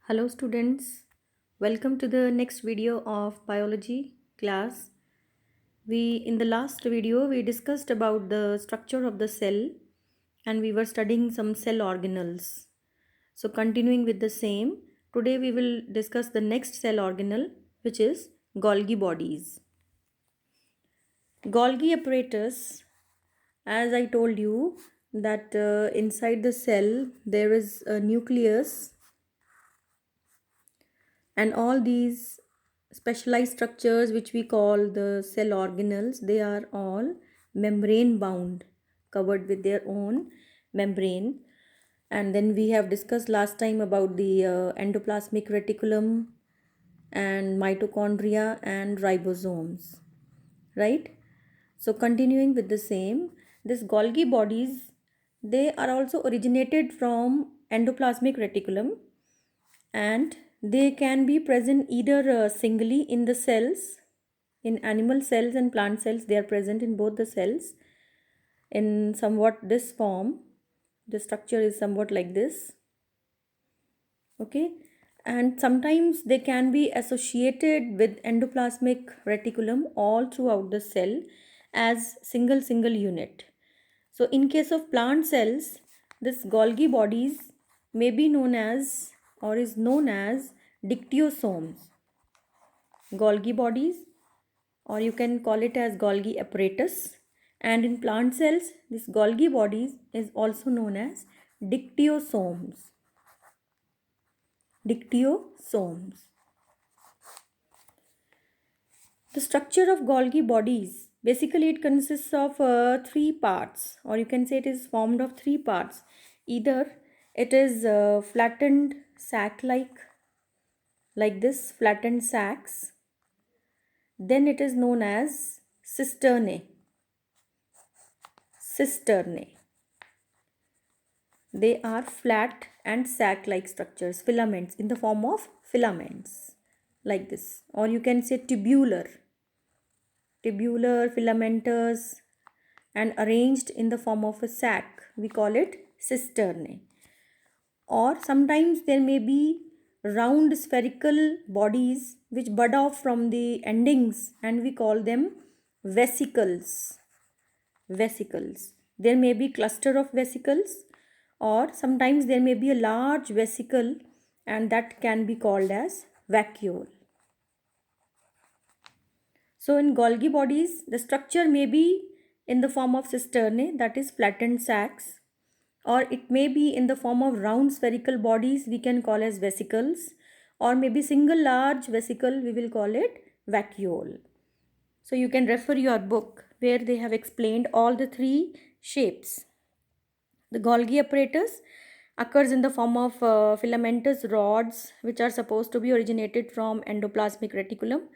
Hello students, welcome to the next video of biology class. In the last video we discussed about the structure of the cell and we were studying some cell organelles. So continuing with the same, today we will discuss the next cell organelle, which is Golgi bodies. Golgi apparatus, as I told you that inside the cell there is a nucleus, and all these specialized structures which we call the cell organelles, they are all membrane bound, covered with their own membrane. And then we have discussed last time about the endoplasmic reticulum and mitochondria and ribosomes, right? So continuing with the same, this Golgi bodies, they are also originated from endoplasmic reticulum, and they can be present either singly in the cells. In animal cells and plant cells, they are present in both the cells in somewhat this form. The structure is somewhat like this, okay? And sometimes they can be associated with endoplasmic reticulum all throughout the cell as single unit. So in case of plant cells, this Golgi bodies may be known as, or is known as, dictyosomes. Golgi bodies, or you can call it as Golgi apparatus. And in plant cells, this Golgi bodies is also known as dictyosomes. Dictyosomes. The structure of Golgi bodies, basically it consists of three parts, or you can say it is formed of three parts. Either it is flattened sac like this, flattened sacs. Then it is known as cisternae. Cisternae. They are flat and sac-like structures, filaments, in the form of filaments, like this. Or you can say tubular, filamentous, and arranged in the form of a sac. We call it cisternae. Or sometimes there may be round spherical bodies which bud off from the endings, and we call them vesicles. Vesicles. There may be cluster of vesicles, or sometimes there may be a large vesicle, and that can be called as vacuole. So in Golgi bodies, the structure may be in the form of cisternae, that is flattened sacs, or it may be in the form of round spherical bodies we can call as vesicles, or maybe single large vesicle we will call it vacuole. So you can refer your book where they have explained all the three shapes. The Golgi apparatus occurs in the form of filamentous rods which are supposed to be originated from endoplasmic reticulum,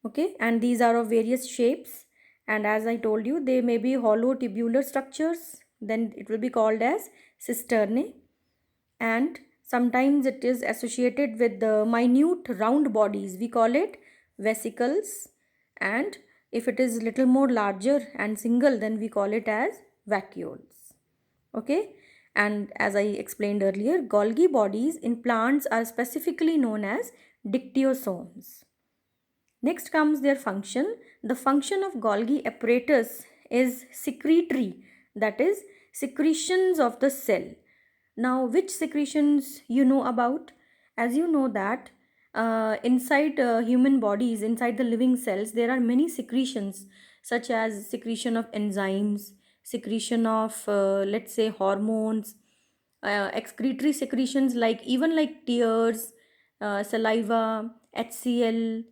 okay, and these are of various shapes, and as I told you, they may be hollow tubular structures, then it will be called as cisternae, and sometimes it is associated with the minute round bodies, we call it vesicles, and if it is little more larger and single, then we call it as vacuoles, okay. And as I explained earlier, Golgi bodies in plants are specifically known as dictyosomes. Next comes their function. The function of Golgi apparatus is secretory, that is secretions of the cell. Now, which secretions you know about? As you know that inside human bodies, inside the living cells, there are many secretions such as secretion of enzymes, secretion of let's say hormones, excretory secretions like even like tears, saliva, HCl,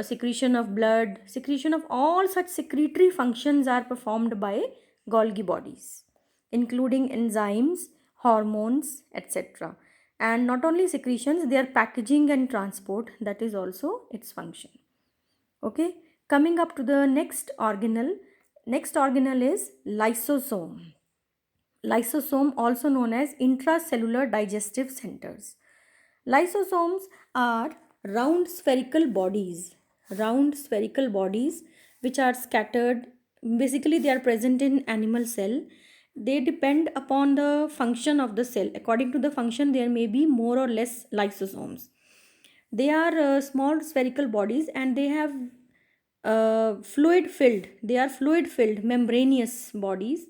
secretion of blood, secretion of all such secretory functions are performed by Golgi bodies, including enzymes, hormones, etc. And not only secretions, their packaging and transport, that is also its function. Okay, coming up to the next organelle. Next organelle is lysosome. Lysosome, also known as intracellular digestive centers. Lysosomes are round spherical bodies which are scattered. Basically, they are present in animal cell, they depend upon the function of the cell. According to the function, there may be more or less lysosomes. They are small spherical bodies, and they have fluid filled. They are fluid filled, membranous bodies.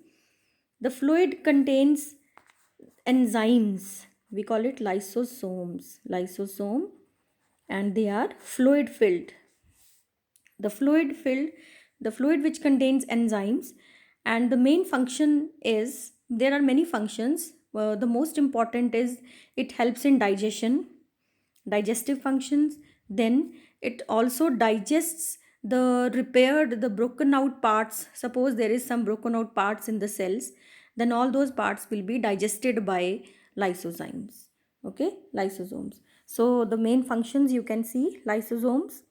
The fluid contains enzymes. We call it lysosomes. Lysosome, and they are fluid filled. The fluid filled, the fluid which contains enzymes, and the main function is, there are many functions. The most important is it helps in digestion, digestive functions. Then it also digests the repaired, the broken out parts. Suppose there is some broken out parts in the cells, then all those parts will be digested by lysozymes. Okay, lysosomes. So the main functions you can see: lysosomes,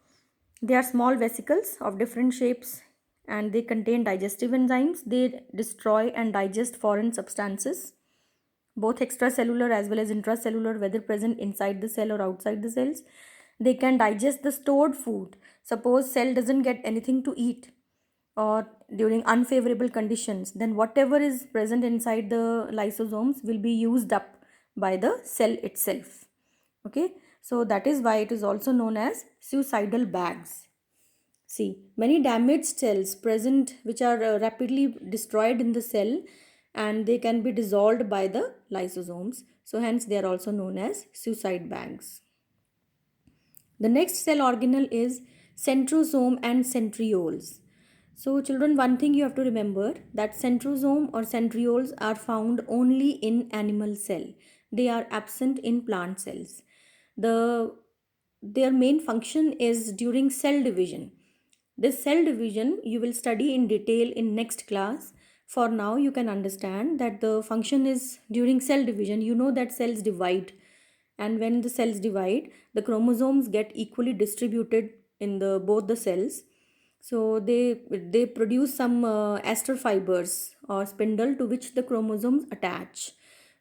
they are small vesicles of different shapes, and they contain digestive enzymes. They destroy and digest foreign substances, both extracellular as well as intracellular, whether present inside the cell or outside the cells. They can digest the stored food. Suppose cell doesn't get anything to eat, or during unfavorable conditions, then whatever is present inside the lysosomes will be used up by the cell itself. Okay, so that is why it is also known as suicidal bags. See, many damaged cells present which are rapidly destroyed in the cell, and they can be dissolved by the lysosomes. So hence they are also known as suicide bags. The next cell organelle is centrosome and centrioles. So children, one thing you have to remember, that centrosome or centrioles are found only in animal cell. They are absent in plant cells. Their main function is during cell division. This cell division you will study in detail in next class. For now you can understand that the function is during cell division. You know that cells divide, and when the cells divide, the chromosomes get equally distributed in the both the cells. So they produce some aster fibers or spindle to which the chromosomes attach.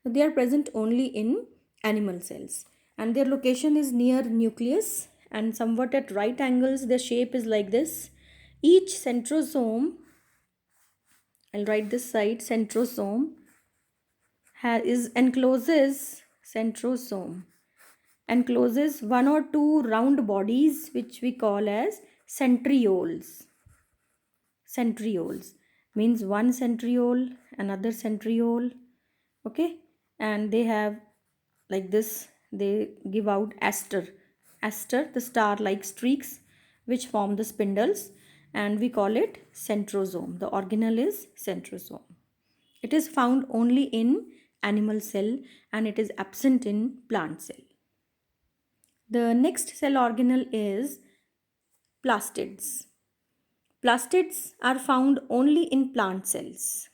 They are present only in animal cells, and their location is near nucleus and somewhat at right angles. Their shape is like this. Each centrosome, I'll write this side, centrosome is encloses centrosome encloses one or two round bodies which we call as centrioles. Centrioles means one centriole, another centriole. Okay, and they have like this, they give out aster, the star like streaks which form the spindles, and we call it centrosome. The organelle is centrosome. It is found only in animal cell, and it is absent in plant cell. The next cell organelle is plastids. Plastids are found only in plant cells.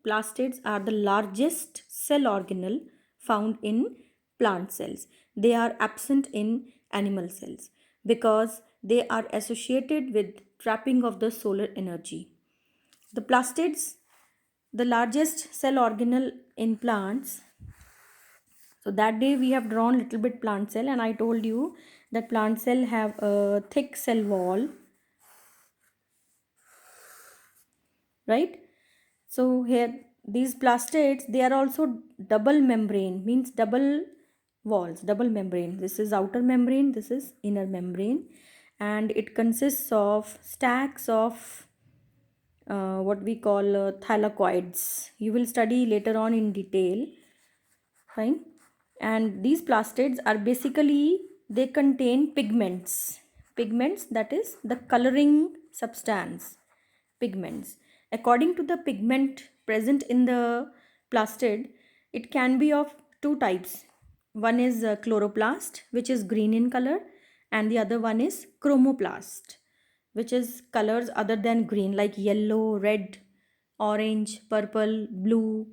Plastids are the largest cell organelle found in plant cells. They are absent in animal cells because they are associated with trapping of the solar energy. The plastids, the largest cell organelle in plants. So that day we have drawn little bit plant cell, and I told you that plant cell have a thick cell wall, right? So here these plastids, they are also double membrane, means double walls, double membrane. This is outer membrane, this is inner membrane, and it consists of stacks of what we call thylakoids. You will study later on in detail. Fine. And these plastids are basically, they contain pigments. Pigments, that is the coloring substance. Pigments. According to the pigment present in the plastid, it can be of two types. One is chloroplast, which is green in color, and the other one is chromoplast, which is colors other than green, like yellow, red, orange, purple, blue.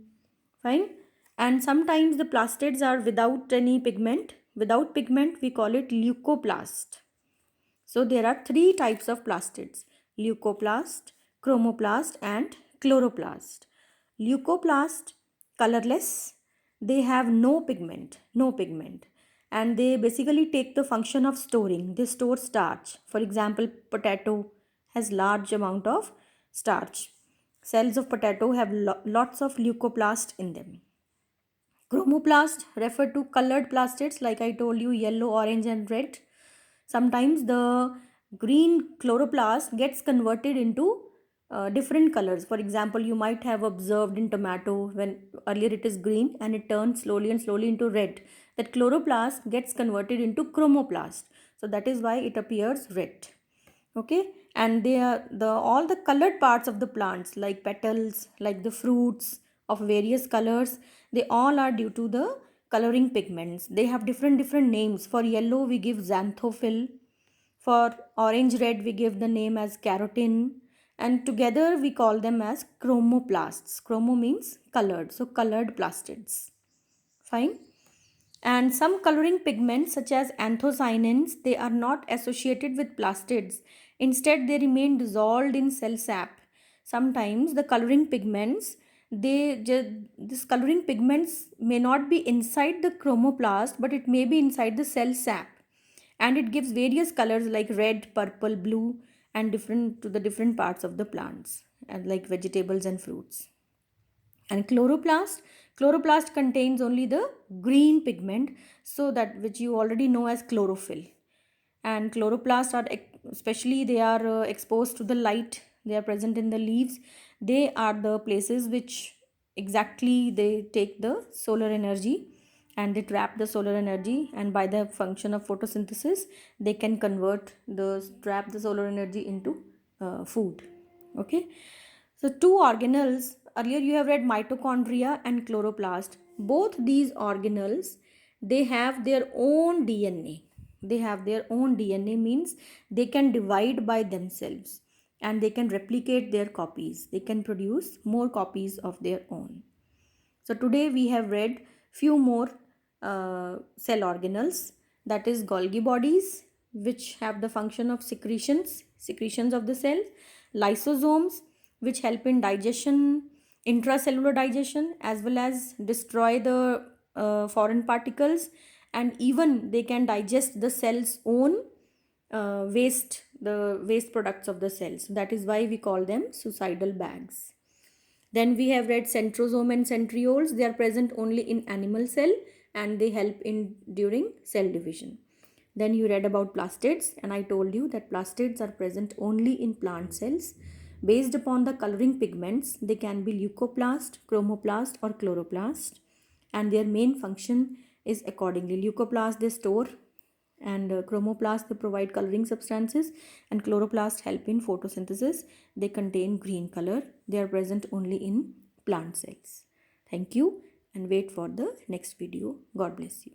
Fine. And sometimes the plastids are without any pigment. Without pigment, we call it leucoplast. So there are three types of plastids: leucoplast, chromoplast, and chloroplast. Leucoplast, colorless, they have no pigment, and they basically take the function of storing. They store starch. For example, potato has large amount of starch. Cells of potato have lots of leucoplast in them. Chromoplast refer to colored plastids, like I told you, yellow, orange, and red. Sometimes the green chloroplast gets converted into different colors. For example, you might have observed in tomato, when earlier it is green and it turns slowly and slowly into red. That chloroplast gets converted into chromoplast. So that is why it appears red. Okay, and they are the all the colored parts of the plants, like petals, like the fruits of various colors, they all are due to the coloring pigments. They have different names. For yellow we give xanthophyll, for orange red we give the name as carotene, and together we call them as chromoplasts. Chromo means colored, so colored plastids. Fine. And some coloring pigments such as anthocyanins, they are not associated with plastids. Instead, they remain dissolved in cell sap. Sometimes the coloring pigments, this coloring pigments may not be inside the chromoplast, but it may be inside the cell sap. And it gives various colors like red, purple, blue, and different to the different parts of the plants, and like vegetables and fruits. And chloroplast contains only the green pigment, so that which you already know as chlorophyll. And chloroplasts are especially they are exposed to the light, they are present in the leaves. They are the places which exactly they take the solar energy, and they trap the solar energy, and by the function of photosynthesis they can convert the trap the solar energy into food. Okay, so two organelles, earlier you have read mitochondria and chloroplast. Both these organelles, they have their own DNA. They have their own DNA means they can divide by themselves and they can replicate their copies. They can produce more copies of their own. So today we have read few more cell organelles, that is Golgi bodies, which have the function of secretions of the cell, lysosomes, which help in digestion, intracellular digestion, as well as destroy the foreign particles, and even they can digest the cell's own the waste products of the cells. That is why we call them suicidal bags. Then we have read centrosome and centrioles. They are present only in animal cell and they help in during cell division. Then you read about plastids, and I told you that plastids are present only in plant cells. Based upon the coloring pigments, they can be leucoplast, chromoplast, or chloroplast, and their main function is accordingly. Leucoplast they store, and chromoplast they provide coloring substances, and chloroplast help in photosynthesis. They contain green color. They are present only in plant cells. Thank you, and wait for the next video. God bless you.